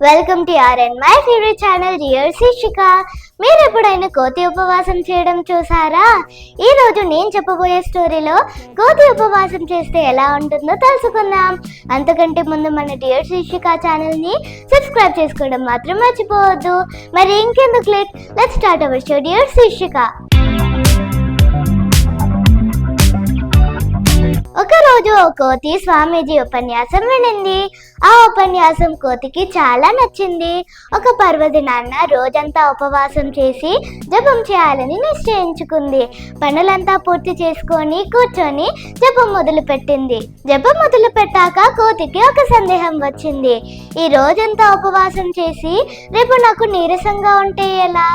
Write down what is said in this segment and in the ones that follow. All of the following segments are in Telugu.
Welcome to my favourite channel dear Shikshika. మీరు ఎప్పుడైనా కోతి ఉపవాసం చేయడం చూసారా? ఈ రోజు నేను చెప్పబోయే స్టోరీలో కోతి ఉపవాసం చేస్తే ఎలా ఉంటుందో తెలుసుకుందాం. అంతకంటే ముందు మన డియర్ శిక్షిక ఛానల్ని సబ్స్క్రైబ్ చేసుకోవడం మాత్రం మర్చిపోవద్దు. మరి ఇంకెందుకు late, let's start our show dear Shikshika. ఒకరోజు ఓ కోతి స్వామీజీ ఉపన్యాసం వినింది. ఆ ఉపన్యాసం కోతికి చాలా నచ్చింది. ఒక పర్వదినాన్న రోజంతా ఉపవాసం చేసి జపం చేయాలని నిశ్చయించుకుంది. పనులంతా పూర్తి చేసుకొని కూర్చొని జపం మొదలు పెట్టింది. జపం మొదలు పెట్టాక కోతికి ఒక సందేహం వచ్చింది. ఈ రోజంతా ఉపవాసం చేసి రేపు నాకు నీరసంగా ఉంటే ఎలా?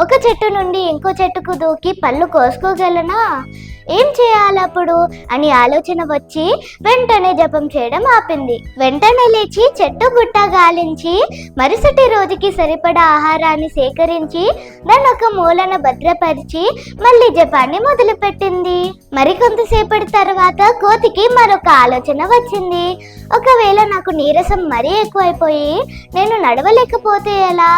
ఒక చెట్టు నుండి ఇంకో చెట్టుకు దూకి పళ్ళు కోసుకోగలనా? ఏం చేయాలప్పుడు అని ఆలోచన వచ్చి వెంటనే జపం చేయడం ఆపింది. వెంటనే లేచి చెట్టు బుట్ట గాలించి మరుసటి రోజుకి సరిపడా ఆహారాన్ని సేకరించి దాన్ని ఒక మూలన భద్రపరిచి మళ్ళీ జపాన్ని మొదలుపెట్టింది. మరికొంతసేపటి తర్వాత కోతికి మరొక ఆలోచన వచ్చింది. ఒకవేళ నాకు నీరసం మరీ ఎక్కువైపోయి నేను నడవలేకపోతే ఎలా?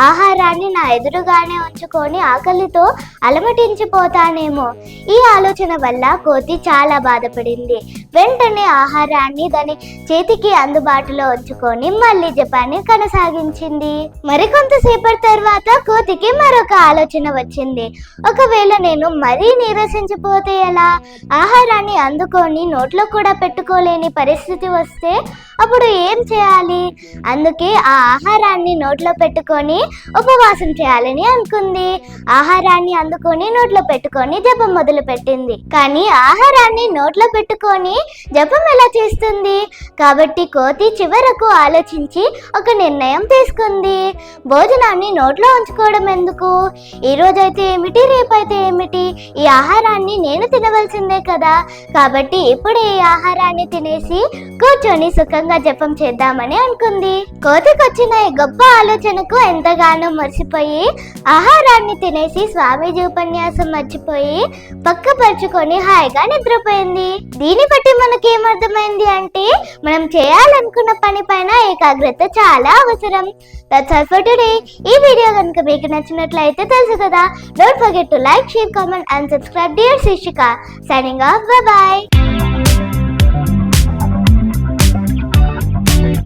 ఆహారాన్ని నా ఎదురుగానే ఉంచుకొని ఆకలితో అలమటించిపోతానేమో. ఈ ఆలోచన వల్ల కోతి చాలా బాధపడింది. వెంటనే ఆహారాన్ని దాని చేతికి అందుబాటులో ఉంచుకొని మళ్ళీ జపాన్ని కొనసాగించింది. మరికొంతసేపటి తర్వాత కోతికి మరొక ఆలోచన వచ్చింది. ఒకవేళ నేను మరీ నీరసించిపోతే ఎలా? ఆహారాన్ని అందుకొని నోట్లో కూడా పెట్టుకోలేని పరిస్థితి వస్తే అప్పుడు ఏం చేయాలి? అందుకే ఆ ఆహారాన్ని నోట్లో పెట్టుకొని ఉపవాసం చేయాలని అనుకుంది. ఆహారాన్ని అందుకొని నోట్లో పెట్టుకొని జపం మొదలు పెట్టింది. కానీ ఆహారాన్ని నోట్లో పెట్టుకొని జపం ఎలా చేస్తుంది? కాబట్టి కోతి చివరకు ఆలోచించి ఒక నిర్ణయం తీసుకుంది. భోజనాన్ని నోట్లో ఉంచుకోవడం ఎందుకు? ఈ రోజైతే ఏమిటి, రేపైతే ఏమిటి, ఈ ఆహారాన్ని నేను తినవలసిందే కదా. కాబట్టి ఇప్పుడే ఈ ఆహారాన్ని తినేసి కూర్చొని సుఖంగా జపం చేద్దామని అనుకుంది. కోతికొచ్చిన ఈ గొప్ప ఆలోచనకు ఎంతగానో మర్చిపోయి ఆహారాన్ని తినేసి స్వామీజీ ఉపన్యాసం మర్చిపోయి పక్కపరుచుకొని హాయిగా నిద్రపోయింది. దీన్ని బట్టి మనకేమర్థమైంది అంటే మనం చేయాలనుకున్న పని పైన ఏకాగ్రత చాలా అవసరం. That's all for today. ఈ వీడియో కనుక మీకు నచ్చినట్లయితే తెలుసు కదా, don't forget to like, share, comment and subscribe dear Shikshika. Signing off, bye by.